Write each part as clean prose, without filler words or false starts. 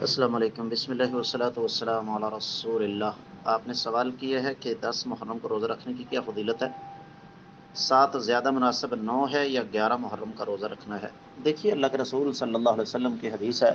السلام علیکم، بسم اللہ والصلاۃ والسلام علی رسول اللہ۔ آپ نے سوال کیا ہے کہ 10 محرم کو روزہ رکھنے کی کیا فضیلت ہے؟ 7 زیادہ مناسب، 9 ہے یا 11 محرم کا روزہ رکھنا ہے؟ دیکھیے، اللہ کے رسول صلی اللہ علیہ وسلم کی حدیث ہے،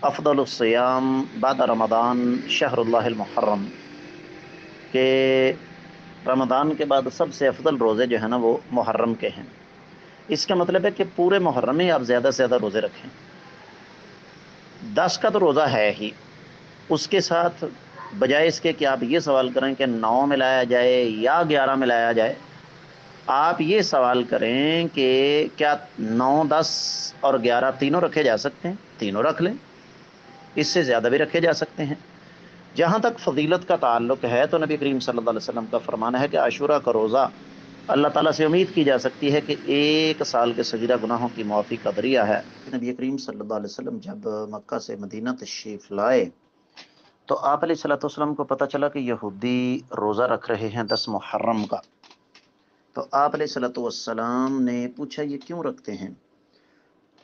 افضل الصیام بعد رمضان شہر اللہ المحرم، کہ رمضان کے بعد سب سے افضل روزے جو ہیں نا وہ محرم کے ہیں۔ اس کا مطلب ہے کہ پورے محرم میں آپ زیادہ سے زیادہ روزے رکھیں۔ 10 کا تو روزہ ہے ہی، اس کے ساتھ بجائے اس کے کہ آپ یہ سوال کریں کہ 9 میں لایا جائے یا 11 میں لایا جائے، آپ یہ سوال کریں کہ کیا 9، 10 اور 11 تینوں رکھے جا سکتے ہیں؟ تینوں رکھ لیں، اس سے زیادہ بھی رکھے جا سکتے ہیں۔ جہاں تک فضیلت کا تعلق ہے تو نبی کریم صلی اللہ علیہ وسلم کا فرمانا ہے کہ عاشورہ کا روزہ اللہ تعالیٰ سے امید کی جا سکتی ہے کہ 1 سال کے صغیرہ گناہوں کی معافی کا ذریعہ ہے۔ نبی کریم صلی اللہ علیہ وسلم جب مکہ سے مدینہ تشریف لائے تو آپ علیہ الصلوۃ والسلام کو پتہ چلا کہ یہودی روزہ رکھ رہے ہیں 10 محرم کا۔ تو آپ علیہ الصلوۃ والسلام نے پوچھا یہ کیوں رکھتے ہیں؟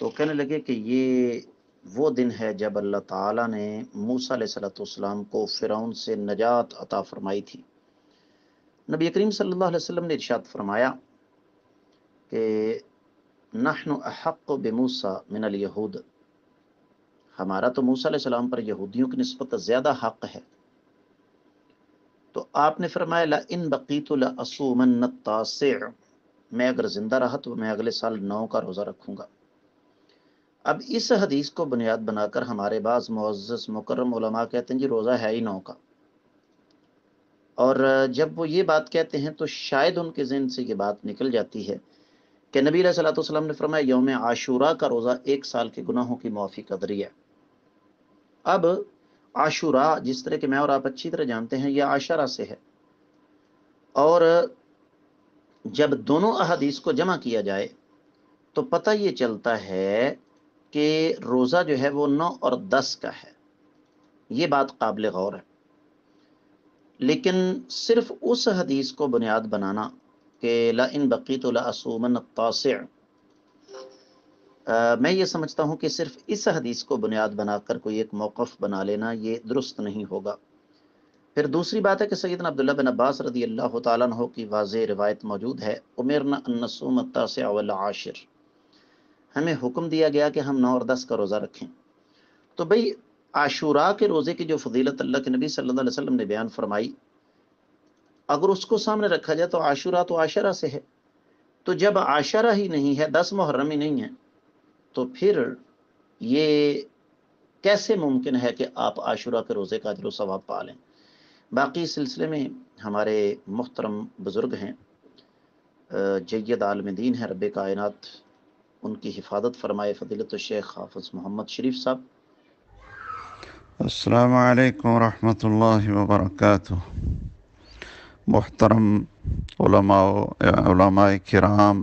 تو کہنے لگے کہ یہ وہ دن ہے جب اللہ تعالیٰ نے موسیٰ علیہ الصلوۃ والسلام کو فرعون سے نجات عطا فرمائی تھی۔ نبی کریم صلی اللہ علیہ وسلم نے ارشاد فرمایا کہ نحن احق بموسیٰ من الیہود، ہمارا تو موسیٰ علیہ السلام پر یہودیوں کی نسبت زیادہ حق ہے۔ تو آپ نے فرمایا لَإِن بَقِيتُ لَأَصُومَنَّ التَّاسِعَ، میں اگر زندہ رہا تو میں اگلے سال 9 کا روزہ رکھوں گا۔ اب اس حدیث کو بنیاد بنا کر ہمارے بعض معزز مکرم علماء کہتے ہیں جی روزہ ہے ہی 9 کا، اور جب وہ یہ بات کہتے ہیں تو شاید ان کے ذہن سے یہ بات نکل جاتی ہے کہ نبی علیہ الصلوۃ والسلام نے فرمایا یوم عاشورہ کا روزہ 1 سال کے گناہوں کی معافی کا ذریعہ۔ اب عاشورہ جس طرح کہ میں اور آپ اچھی طرح جانتے ہیں یہ عاشرہ سے ہے، اور جب دونوں احادیث کو جمع کیا جائے تو پتہ یہ چلتا ہے کہ روزہ جو ہے وہ 9 اور 10 کا ہے۔ یہ بات قابل غور ہے، لیکن صرف اس حدیث کو بنیاد بنانا کہ لَإِن بَقِيتُ لَأَصُومَنَّ التَّاسِعَ، میں یہ سمجھتا ہوں کہ صرف اس حدیث کو بنیاد بنا کر کوئی ایک موقف بنا لینا یہ درست نہیں ہوگا۔ پھر دوسری بات ہے کہ سیدنا عبداللہ بن عباس رضی اللہ تعالیٰ عنہ کی واضح روایت موجود ہے، امرنا ان نصوم التاسع والعاشر، ہمیں حکم دیا گیا کہ ہم 9 اور 10 کا روزہ رکھیں۔ تو بھئی عاشوراء کے روزے کی جو فضیلت اللہ کے نبی صلی اللہ علیہ وسلم نے بیان فرمائی، اگر اس کو سامنے رکھا جائے تو عاشوراء تو عاشرہ سے ہے، تو جب عاشرہ ہی نہیں ہے، 10 محرم ہی نہیں ہے، تو پھر یہ کیسے ممکن ہے کہ آپ عاشوراء کے روزے کا اجر و ثواب پا لیں؟ باقی سلسلے میں ہمارے محترم بزرگ ہیں، جید عالم دین ہیں، رب کائنات ان کی حفاظت فرمائے، فضیلت الشیخ حافظ محمد شریف صاحب۔ السلام علیکم ورحمۃ اللہ وبرکاتہ۔ محترم علماء کرام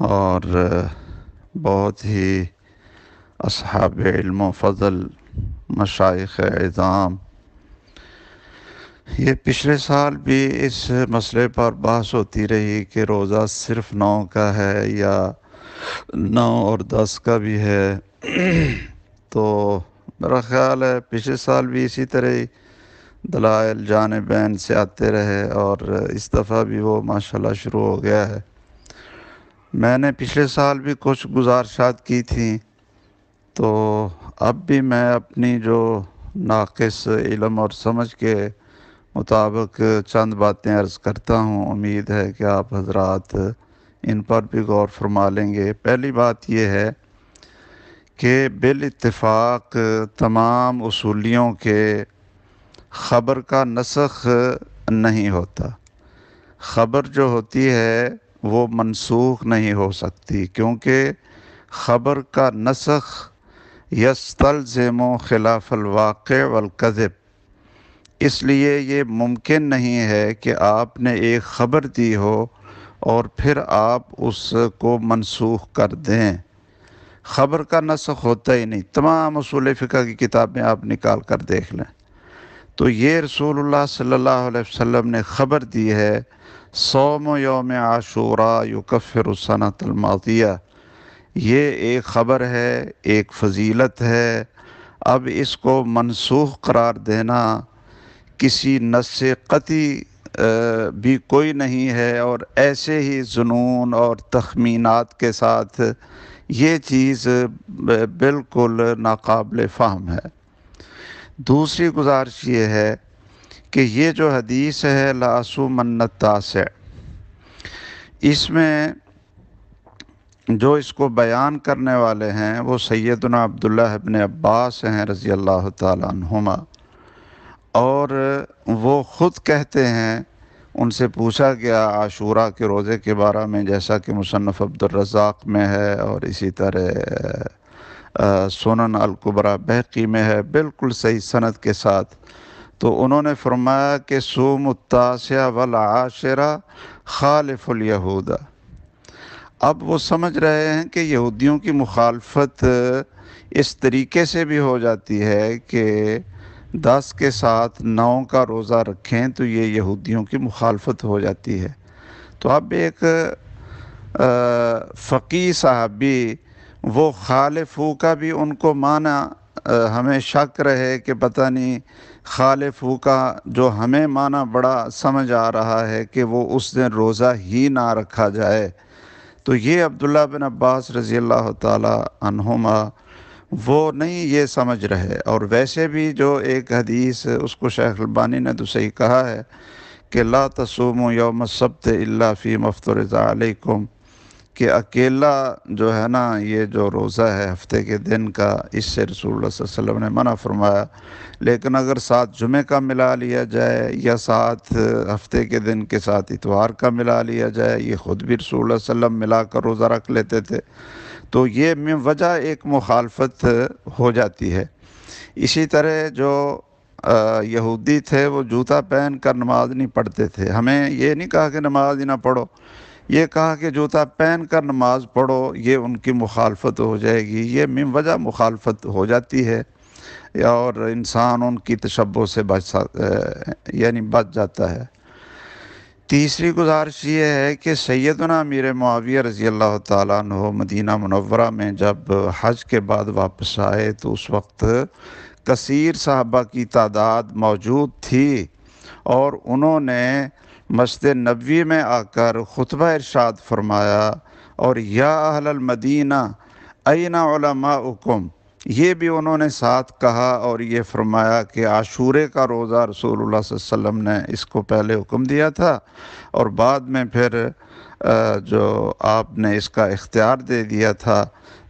اور بہت ہی اصحاب علم و فضل، مشائخ اعظام، یہ پچھلے سال بھی اس مسئلے پر بحث ہوتی رہی کہ روزہ صرف 9 کا ہے یا 9 اور 10 کا بھی ہے۔ تو میرا خیال ہے پچھلے سال بھی اسی طرح ہی دلائل جانبین سے آتے رہے، اور اس دفعہ بھی وہ ماشاءاللہ شروع ہو گیا ہے۔ میں نے پچھلے سال بھی کچھ گزارشات کی تھیں، تو اب بھی میں اپنی جو ناقص علم اور سمجھ کے مطابق چند باتیں عرض کرتا ہوں، امید ہے کہ آپ حضرات ان پر بھی غور فرما لیں گے۔ پہلی بات یہ ہے کہ بالاتفاق تمام اصولیوں کے خبر کا نسخ نہیں ہوتا۔ خبر جو ہوتی ہے وہ منسوخ نہیں ہو سکتی، کیونکہ خبر کا نسخ یستلزم خلاف الواقع والکذب، اس لیے یہ ممکن نہیں ہے کہ آپ نے ایک خبر دی ہو اور پھر آپ اس کو منسوخ کر دیں۔ خبر کا نسخ ہوتا ہی نہیں، تمام اصول فقہ کی کتابیں آپ نکال کر دیکھ لیں۔ تو یہ رسول اللہ صلی اللہ علیہ وسلم نے خبر دی ہے، صوم یوم عاشوراء یکفر السنۃ الماضیہ، یہ ایک خبر ہے، ایک فضیلت ہے۔ اب اس کو منسوخ قرار دینا کسی نص قطعی بھی کوئی نہیں ہے، اور ایسے ہی ظنون اور تخمینات کے ساتھ یہ چیز بالکل ناقابل فہم ہے۔ دوسری گزارش یہ ہے کہ یہ جو حدیث ہے لا اصومن التاسع، اس میں جو اس کو بیان کرنے والے ہیں وہ سیدنا عبداللہ ابن عباس ہیں رضی اللہ تعالیٰ عنہما، اور وہ خود کہتے ہیں، ان سے پوچھا گیا عاشوراء کے روزے کے بارے میں، جیسا کہ مصنف عبد الرزاق میں ہے اور اسی طرح سنن الکبریٰ بہقی میں ہے بالکل صحیح سند کے ساتھ، تو انہوں نے فرمایا کہ صوم التاسع والعاشرہ خالف الیہود۔ اب وہ سمجھ رہے ہیں کہ یہودیوں کی مخالفت اس طریقے سے بھی ہو جاتی ہے کہ 10 کے ساتھ 9 کا روزہ رکھیں تو یہ یہودیوں کی مخالفت ہو جاتی ہے۔ تو اب ایک فقیہ صحابی وہ خالفو کا بھی ان کو معنی ہمیں شک رہے کہ پتہ نہیں خالفو کا جو ہمیں معنی بڑا سمجھ آ رہا ہے کہ وہ اس دن روزہ ہی نہ رکھا جائے، تو یہ عبداللہ بن عباس رضی اللہ تعالی عنہما وہ نہیں یہ سمجھ رہے۔ اور ویسے بھی جو ایک حدیث اس کو شیخ البانی نے تو صحیح کہا ہے کہ لا تصوموا یوم السبت الا فیما افترض علیکم، کہ اکیلا جو ہے نا یہ جو روزہ ہے ہفتے کے دن کا، اس سے رسول اللہ صلی اللہ علیہ وسلم نے منع فرمایا، لیکن اگر ساتھ جمعہ کا ملا لیا جائے یا ساتھ ہفتے کے دن کے ساتھ اتوار کا ملا لیا جائے، یہ خود بھی رسول اللہ صلی اللہ علیہ وسلم ملا کر روزہ رکھ لیتے تھے، تو یہ من وجہ ایک مخالفت ہو جاتی ہے۔ اسی طرح جو یہودی تھے وہ جوتا پہن کر نماز نہیں پڑھتے تھے، ہمیں یہ نہیں کہا کہ نماز ہی نہ پڑھو، یہ کہا کہ جوتا پہن کر نماز پڑھو، یہ ان کی مخالفت ہو جائے گی، یہ من وجہ مخالفت ہو جاتی ہے، اور انسان ان کی تشبہ سے بچ جاتا ہے۔ تیسری گزارش یہ ہے کہ سیدنا امیر معاویہ رضی اللہ تعالیٰ عنہ مدینہ منورہ میں جب حج کے بعد واپس آئے تو اس وقت کثیر صحابہ کی تعداد موجود تھی، اور انہوں نے مسجد نبوی میں آ کر خطبہ ارشاد فرمایا، اور یا اہل المدینہ این علماؤکم، یہ بھی انہوں نے ساتھ کہا اور یہ فرمایا کہ عاشورے کا روزہ رسول اللہ صلی اللہ علیہ وسلم نے اس کو پہلے حکم دیا تھا، اور بعد میں پھر جو آپ نے اس کا اختیار دے دیا تھا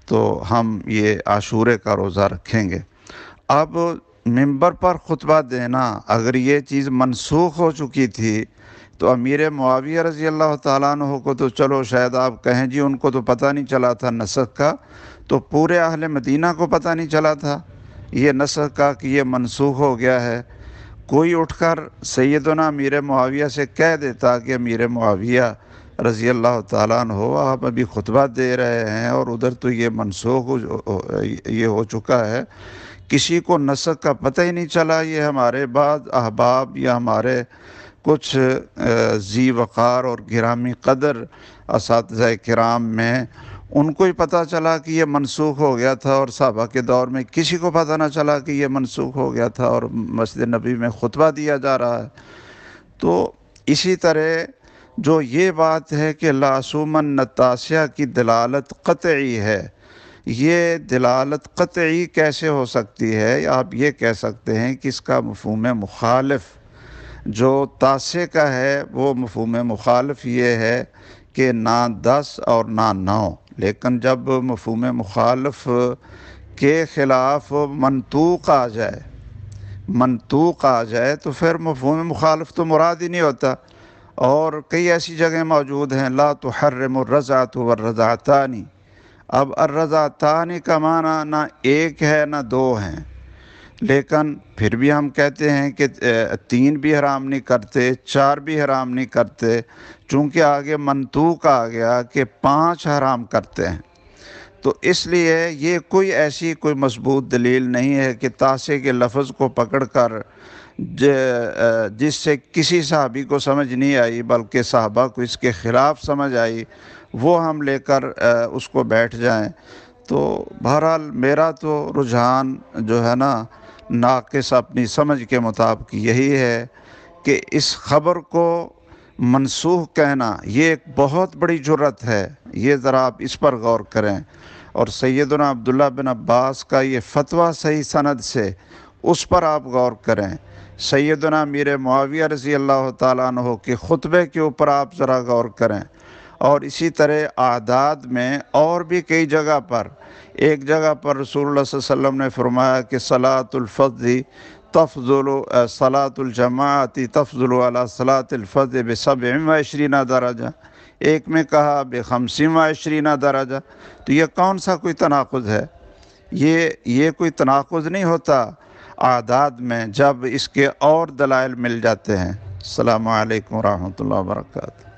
تو ہم یہ عاشورے کا روزہ رکھیں گے۔ اب منبر پر خطبہ دینا اگر یہ چیز منسوخ ہو چکی تھی تو امیر معاویہ رضی اللہ تعالیٰ عنہ کو تو چلو شاید آپ کہیں جی ان کو تو پتہ نہیں چلا تھا نسخ کا، تو پورے اہل مدینہ کو پتہ نہیں چلا تھا یہ نسخ کا کہ یہ منسوخ ہو گیا ہے۔ کوئی اٹھ کر سیدنا امیر معاویہ سے کہہ دیتا کہ امیر معاویہ رضی اللہ تعالیٰ عنہ آپ ابھی خطبہ دے رہے ہیں اور ادھر تو یہ منسوخ یہ ہو چکا ہے، کسی کو نسخ کا پتہ ہی نہیں چلا، یہ ہمارے بعد احباب یا ہمارے کچھ ذی وقار اور گرامی قدر اساتذہ کرام میں ان کو ہی پتہ چلا کہ یہ منسوخ ہو گیا تھا، اور صحابہ کے دور میں کسی کو پتہ نہ چلا کہ یہ منسوخ ہو گیا تھا اور مسجد نبی میں خطبہ دیا جا رہا ہے۔ تو اسی طرح جو یہ بات ہے کہ لا اصومن التاسع کی دلالت قطعی ہے، یہ دلالت قطعی کیسے ہو سکتی ہے؟ آپ یہ کہہ سکتے ہیں کہ اس کا مفہوم مخالف جو تاسع کا ہے وہ مفہوم مخالف یہ ہے کہ نہ 10 اور نہ 9، لیکن جب مفہوم مخالف کے خلاف منطوق آ جائے تو پھر مفہوم مخالف تو مراد ہی نہیں ہوتا، اور کئی ایسی جگہیں موجود ہیں لا تحرم الرضعۃ والرضعتان، اب الرضعتان کا معنی نہ ایک ہے نہ 2 ہیں، لیکن پھر بھی ہم کہتے ہیں کہ 3 بھی حرام نہیں کرتے، 4 بھی حرام نہیں کرتے، چونکہ آگے منطوق آ گیا کہ 5 حرام کرتے ہیں۔ تو اس لیے یہ کوئی مضبوط دلیل نہیں ہے کہ تاسع کے لفظ کو پکڑ کر جس سے کسی صحابی کو سمجھ نہیں آئی بلکہ صحابہ کو اس کے خلاف سمجھ آئی وہ ہم لے کر اس کو بیٹھ جائیں۔ تو بہرحال میرا تو رجحان جو ہے نا ناقص اپنی سمجھ کے مطابق یہی ہے کہ اس خبر کو منسوخ کہنا یہ ایک بہت بڑی جرت ہے، یہ ذرا آپ اس پر غور کریں۔ اور سیدنا عبداللہ بن عباس کا یہ فتویٰ صحیح سند سے، اس پر آپ غور کریں۔ سیدنا امیر معاویہ رضی اللہ تعالیٰ عنہ کے خطبے کے اوپر آپ ذرا غور کریں۔ اور اسی طرح اعداد میں اور بھی کئی جگہ پر، ایک جگہ پر رسول اللہ صلی اللہ علیہ وسلم نے فرمایا کہ صلاۃ الفضل تفضل صلاۃ الجماعت تفضل علی صلاۃ الفضل ب27 درجہ، ایک میں کہا ب25 درجہ۔ تو یہ کون سا کوئی تناقض ہے؟ یہ کوئی تناقض نہیں ہوتا اعداد میں جب اس کے اور دلائل مل جاتے ہیں۔ السلام علیکم ورحمۃ اللہ وبرکاتہ۔